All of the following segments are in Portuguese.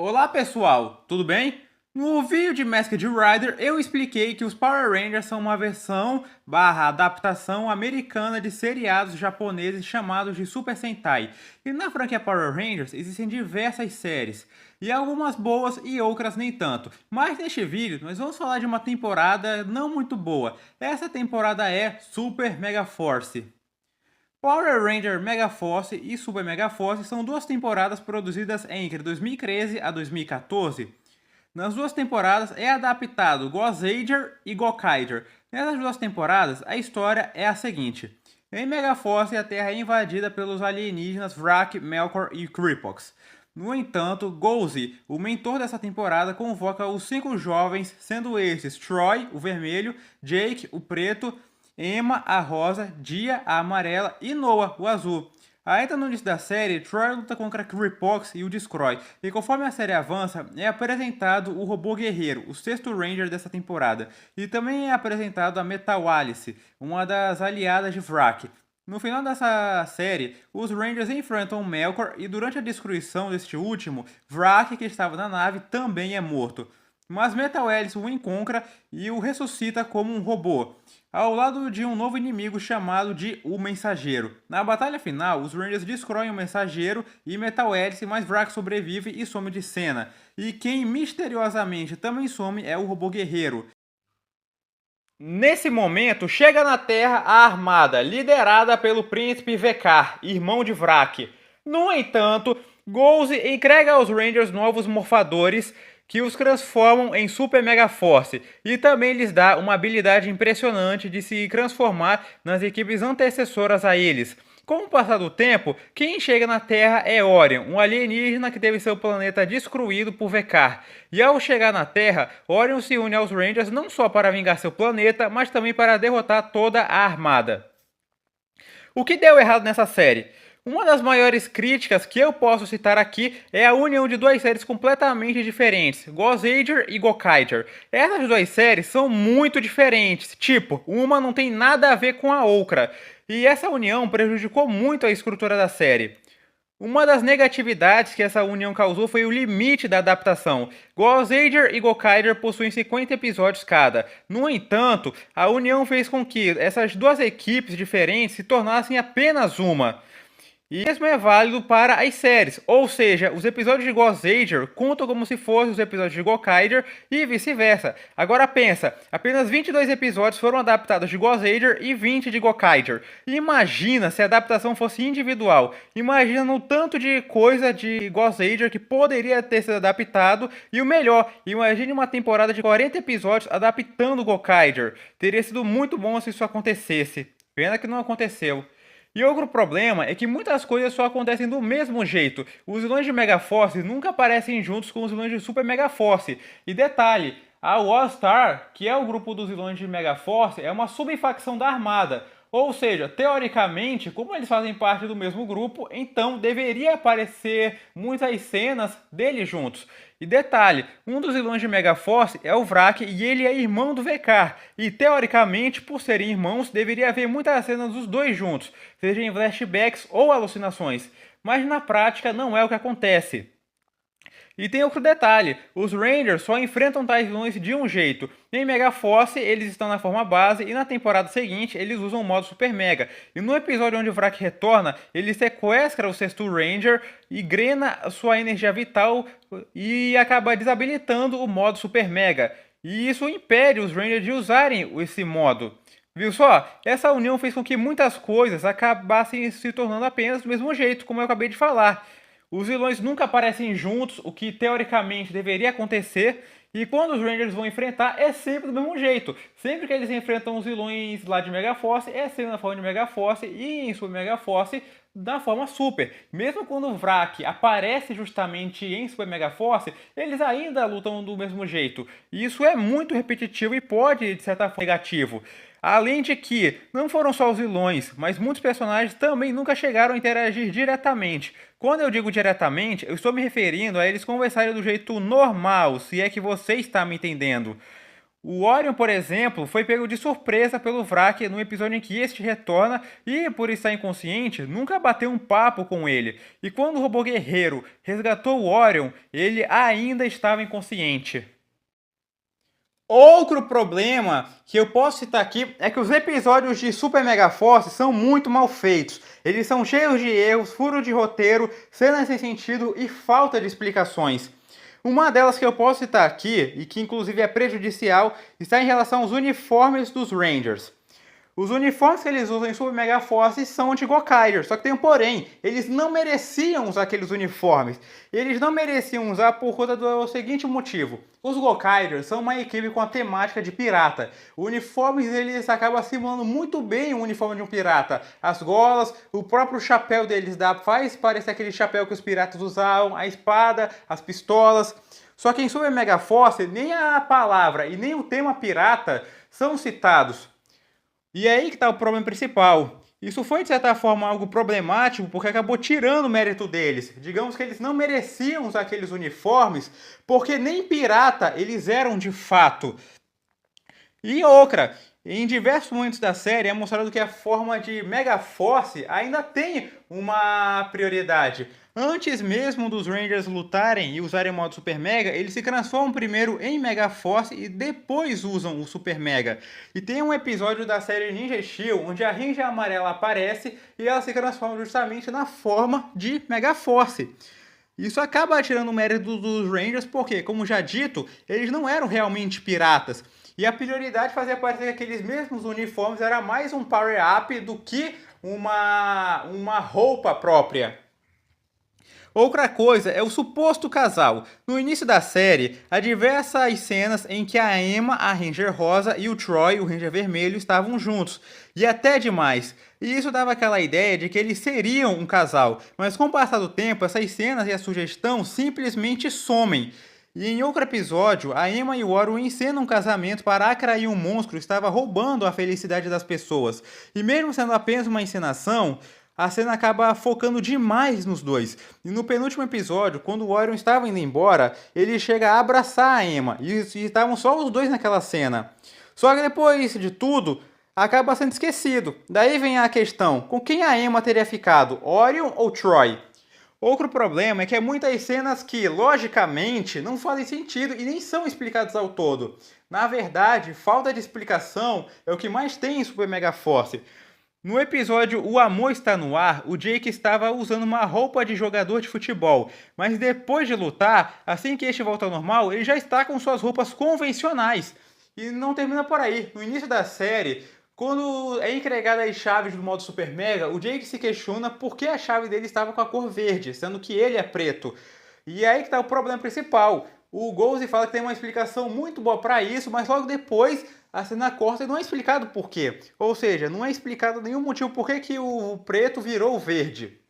Olá pessoal, tudo bem? No vídeo de Masked Rider eu expliquei que os Power Rangers são uma versão barra adaptação americana de seriados japoneses chamados de Super Sentai. E na franquia Power Rangers existem diversas séries, e algumas boas e outras nem tanto. Mas neste vídeo nós vamos falar de uma temporada não muito boa. Essa temporada é Super Mega Force. Power Ranger Mega Force e Super Mega Force são duas temporadas produzidas entre 2013 a 2014. Nas duas temporadas é adaptado Gozaiger e Gokaiger. Nessas duas temporadas, a história é a seguinte. Em Mega Force, a Terra é invadida pelos alienígenas Vrak, Melkor e Kripox. No entanto, Gozy, o mentor dessa temporada, convoca os 5 jovens, sendo esses Troy, o vermelho, Jake, o preto, Emma, a rosa, Dia, a amarela e Noah, o azul. Ainda no início da série, Troy luta contra Kripox e o destrói, e conforme a série avança, é apresentado o Robô Guerreiro, o sexto Ranger dessa temporada, e também é apresentado a Metal Alice, uma das aliadas de Vrak. No final dessa série, os Rangers enfrentam Melkor e durante a destruição deste último, Vrak, que estava na nave, também é morto. Mas Metal Alice o encontra e o ressuscita como um robô, ao lado de um novo inimigo chamado de O Mensageiro. Na batalha final, os Rangers destroem o Mensageiro e Metal Alice, mas Vrak sobrevive e some de cena. E quem misteriosamente também some é o Robô Guerreiro. Nesse momento, chega na Terra a armada, liderada pelo Príncipe Vekar, irmão de Vrak. No entanto, Gozy entrega aos Rangers novos morfadores que os transformam em Super Mega Force e também lhes dá uma habilidade impressionante de se transformar nas equipes antecessoras a eles. Com o passar do tempo, quem chega na Terra é Orion, um alienígena que teve seu planeta destruído por Vekar. E ao chegar na Terra, Orion se une aos Rangers não só para vingar seu planeta, mas também para derrotar toda a armada. O que deu errado nessa série? Uma das maiores críticas que eu posso citar aqui é a união de duas séries completamente diferentes, Gozaiger e Gokaiger. Essas duas séries são muito diferentes, tipo, uma não tem nada a ver com a outra, e essa união prejudicou muito a estrutura da série. Uma das negatividades que essa união causou foi o limite da adaptação. Gozaiger e Gokaiger possuem 50 episódios cada. No entanto, a união fez com que essas duas equipes diferentes se tornassem apenas uma. E mesmo é válido para as séries, ou seja, os episódios de Gozaiger contam como se fossem os episódios de Gokaiger e vice-versa. Agora pensa, apenas 22 episódios foram adaptados de Gozaiger e 20 de Gokaiger. Imagina se a adaptação fosse individual. Imagina no tanto de coisa de Gozaiger que poderia ter sido adaptado. E o melhor, imagine uma temporada de 40 episódios adaptando Gokaiger. Teria sido muito bom se isso acontecesse. Pena que não aconteceu. E outro problema é que muitas coisas só acontecem do mesmo jeito. Os vilões de Mega Force nunca aparecem juntos com os vilões de Super Mega Force. E detalhe, a All Star, que é o grupo dos vilões de Mega Force, é uma subfacção da Armada. Ou seja, teoricamente, como eles fazem parte do mesmo grupo, então deveria aparecer muitas cenas deles juntos. E detalhe, um dos vilões de Mega Force é o Vrak e ele é irmão do Vekar. E teoricamente, por serem irmãos, deveria haver muitas cenas dos dois juntos, seja em flashbacks ou alucinações. Mas na prática não é o que acontece. E tem outro detalhe, os Rangers só enfrentam tais vilões de um jeito. Em Mega Force eles estão na forma base e na temporada seguinte eles usam o modo Super Mega. E no episódio onde o Vrak retorna, ele sequestra o sexto Ranger e drena sua energia vital e acaba desabilitando o modo Super Mega. E isso impede os Rangers de usarem esse modo. Viu só? Essa união fez com que muitas coisas acabassem se tornando apenas do mesmo jeito, como eu acabei de falar. Os vilões nunca aparecem juntos, o que teoricamente deveria acontecer, e quando os Rangers vão enfrentar é sempre do mesmo jeito. Sempre que eles enfrentam os vilões lá de Mega Force, é sempre na forma de Mega Force e em Super Mega Force da forma Super. Mesmo quando o Vrak aparece justamente em Super Mega Force, eles ainda lutam do mesmo jeito. E isso é muito repetitivo e pode, de certa forma, negativo. Além de que, não foram só os vilões, mas muitos personagens também nunca chegaram a interagir diretamente. Quando eu digo diretamente, eu estou me referindo a eles conversarem do jeito normal, se é que você está me entendendo. O Orion, por exemplo, foi pego de surpresa pelo Vrak no episódio em que este retorna e, por estar inconsciente, nunca bateu um papo com ele. E quando o robô guerreiro resgatou o Orion, ele ainda estava inconsciente. Outro problema que eu posso citar aqui é que os episódios de Super Mega Force são muito mal feitos. Eles são cheios de erros, furo de roteiro, cenas sem sentido e falta de explicações. Uma delas que eu posso citar aqui, e que inclusive é prejudicial, está em relação aos uniformes dos Rangers. Os uniformes que eles usam em Super Mega Force são de Gokaiger, só que tem um porém, eles não mereciam usar aqueles uniformes. Eles não mereciam usar por conta do seguinte motivo. Os Gokaigers são uma equipe com a temática de pirata. Os uniformes deles acabam simulando muito bem o uniforme de um pirata. As golas, o próprio chapéu deles faz parecer aquele chapéu que os piratas usavam, a espada, as pistolas. Só que em Super Mega Force, nem a palavra e nem o tema pirata são citados. E é aí que está o problema principal. Isso foi, de certa forma, algo problemático porque acabou tirando o mérito deles. Digamos que eles não mereciam usar aqueles uniformes porque nem pirata eles eram de fato. E outra, em diversos momentos da série é mostrado que a forma de Mega Force ainda tem uma prioridade. Antes mesmo dos Rangers lutarem e usarem o modo Super Mega, eles se transformam primeiro em Mega Force e depois usam o Super Mega. E tem um episódio da série Ninja Steel onde a Ranger amarela aparece e ela se transforma justamente na forma de Mega Force. Isso acaba tirando o mérito dos Rangers porque, como já dito, eles não eram realmente piratas. E a prioridade fazia parecer que aqueles mesmos uniformes era mais um power-up do que uma roupa própria. Outra coisa é o suposto casal. No início da série, há diversas cenas em que a Emma, a Ranger Rosa, e o Troy, o Ranger Vermelho, estavam juntos. E até demais. E isso dava aquela ideia de que eles seriam um casal. Mas com o passar do tempo, essas cenas e a sugestão simplesmente somem. E em outro episódio, a Emma e o Oro encenam um casamento para atrair um monstro que estava roubando a felicidade das pessoas. E mesmo sendo apenas uma encenação, a cena acaba focando demais nos dois. E no penúltimo episódio, quando o Orion estava indo embora, ele chega a abraçar a Emma. E estavam só os dois naquela cena. Só que depois de tudo, acaba sendo esquecido. Daí vem a questão, com quem a Emma teria ficado, Orion ou Troy? Outro problema é que há muitas cenas que, logicamente, não fazem sentido e nem são explicadas ao todo. Na verdade, falta de explicação é o que mais tem em Super Mega Force. No episódio O Amor Está no Ar, o Jake estava usando uma roupa de jogador de futebol, mas depois de lutar, assim que este volta ao normal, ele já está com suas roupas convencionais. E não termina por aí. No início da série, quando é entregada as chaves do modo Super Mega, o Jake se questiona por que a chave dele estava com a cor verde, sendo que ele é preto. E é aí que está o problema principal. O Goldie fala que tem uma explicação muito boa para isso, mas logo depois a cena corta e não é explicado por quê. Ou seja, não é explicado nenhum motivo por que o preto virou verde.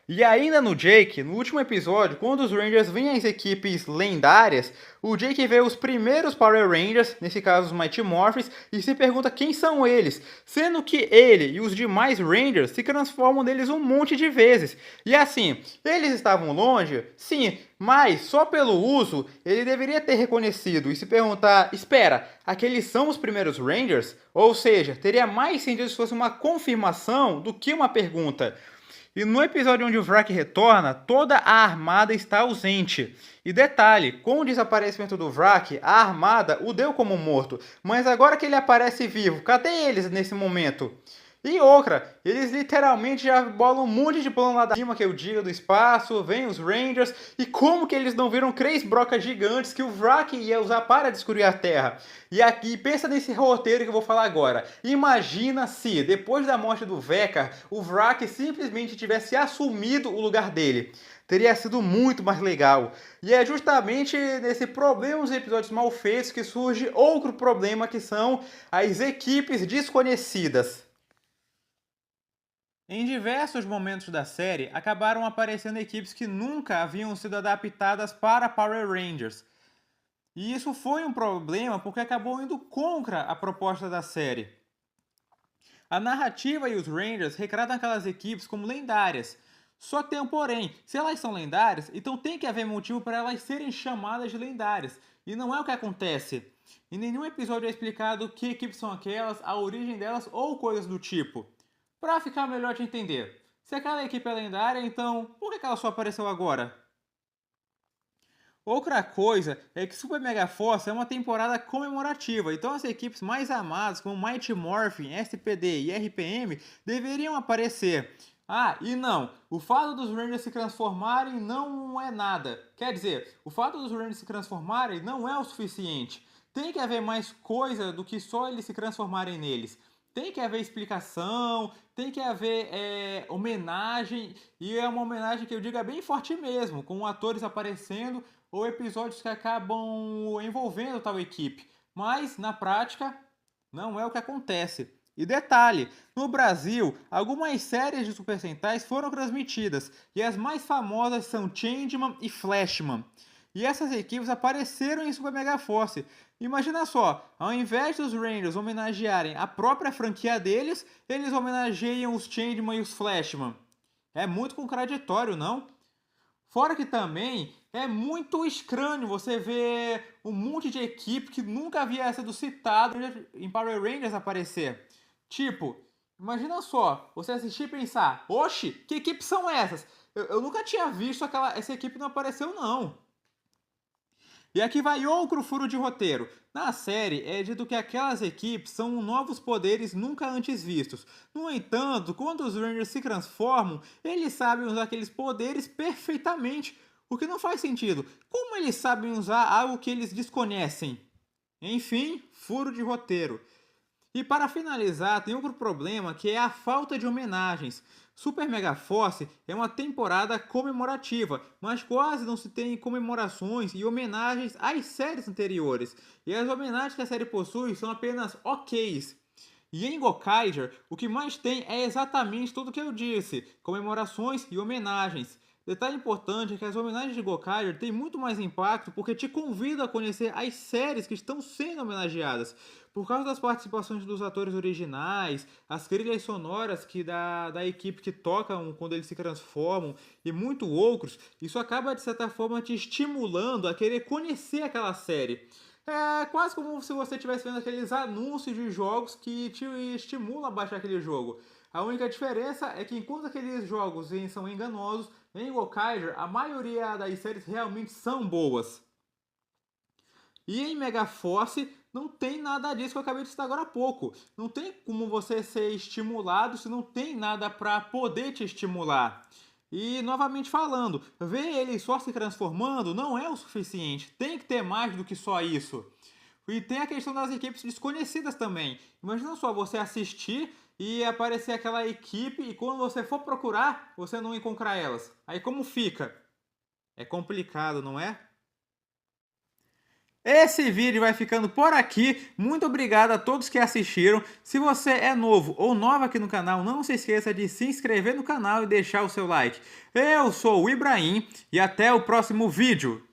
E ainda no Jake, no último episódio, quando os Rangers vêm às equipes lendárias, o Jake vê os primeiros Power Rangers, nesse caso os Mighty Morphers, e se pergunta quem são eles, sendo que ele e os demais Rangers se transformam neles um monte de vezes. E assim, eles estavam longe? Sim, mas só pelo uso ele deveria ter reconhecido e se perguntar: espera, aqueles são os primeiros Rangers? Ou seja, teria mais sentido se fosse uma confirmação do que uma pergunta. E no episódio onde o Vrak retorna, toda a armada está ausente. E detalhe, com o desaparecimento do Vrak, a armada o deu como morto. Mas agora que ele aparece vivo, cadê eles nesse momento? E outra, eles literalmente já bolam um monte de plano lá da cima, que eu digo, do espaço, vem os Rangers, e como que eles não viram três brocas gigantes que o Vrak ia usar para destruir a Terra? E aqui, pensa nesse roteiro que eu vou falar agora. Imagina se, depois da morte do Vekar, o Vrak simplesmente tivesse assumido o lugar dele. Teria sido muito mais legal. E é justamente nesse problema dos episódios mal feitos que surge outro problema, que são as equipes desconhecidas. Em diversos momentos da série, acabaram aparecendo equipes que nunca haviam sido adaptadas para Power Rangers. E isso foi um problema porque acabou indo contra a proposta da série. A narrativa e os Rangers retratam aquelas equipes como lendárias. Só tem um porém, se elas são lendárias, então tem que haver motivo para elas serem chamadas de lendárias. E não é o que acontece. Em nenhum episódio é explicado que equipes são aquelas, a origem delas ou coisas do tipo. Para ficar melhor de entender, se aquela equipe é lendária, então por que ela só apareceu agora? Outra coisa é que Super Mega Force é uma temporada comemorativa, então as equipes mais amadas, como Mighty Morphin, SPD e RPM, deveriam aparecer. Ah, e não, o fato dos Rangers se transformarem não é nada. Quer dizer, o fato dos Rangers se transformarem não é o suficiente. Tem que haver mais coisa do que só eles se transformarem neles. Tem que haver explicação, tem que haver homenagem, e é uma homenagem que eu digo é bem forte mesmo, com atores aparecendo ou episódios que acabam envolvendo tal equipe. Mas, na prática, não é o que acontece. E detalhe, no Brasil, algumas séries de Super Sentais foram transmitidas, e as mais famosas são Changeman e Flashman. E essas equipes apareceram em Super Mega Force. Imagina só, ao invés dos Rangers homenagearem a própria franquia deles, eles homenageiam os Changeman e os Flashman. É muito contraditório, não? Fora que também é muito estranho você ver um monte de equipe que nunca havia sido citado em Power Rangers aparecer. Tipo, imagina só, você assistir e pensar, oxe, que equipes são essas? Eu nunca tinha visto essa equipe não apareceu não. E aqui vai outro furo de roteiro. Na série é dito que aquelas equipes são novos poderes nunca antes vistos. No entanto, quando os Rangers se transformam, eles sabem usar aqueles poderes perfeitamente, o que não faz sentido. Como eles sabem usar algo que eles desconhecem? Enfim, furo de roteiro. E para finalizar, tem outro problema que é a falta de homenagens. Super Mega Force é uma temporada comemorativa, mas quase não se tem comemorações e homenagens às séries anteriores. E as homenagens que a série possui são apenas OKs. E em Gokaiger, o que mais tem é exatamente tudo o que eu disse: comemorações e homenagens. Detalhe importante é que as homenagens de Gokaiger têm muito mais impacto porque te convidam a conhecer as séries que estão sendo homenageadas. Por causa das participações dos atores originais, as trilhas sonoras da equipe que tocam quando eles se transformam e muito outros, isso acaba de certa forma te estimulando a querer conhecer aquela série. É quase como se você estivesse vendo aqueles anúncios de jogos que te estimulam a baixar aquele jogo. A única diferença é que enquanto aqueles jogos são enganosos, em Gokaiger a maioria das séries realmente são boas. E em Mega Force não tem nada disso que eu acabei de citar agora há pouco. Não tem como você ser estimulado se não tem nada para poder te estimular. E novamente falando, ver ele só se transformando não é o suficiente. Tem que ter mais do que só isso. E tem a questão das equipes desconhecidas também. Imagina só você assistir e aparecer aquela equipe e quando você for procurar, você não encontrar elas. Aí como fica? É complicado, não é? Esse vídeo vai ficando por aqui. Muito obrigado a todos que assistiram. Se você é novo ou nova aqui no canal, não se esqueça de se inscrever no canal e deixar o seu like. Eu sou o Ibrahim e até o próximo vídeo.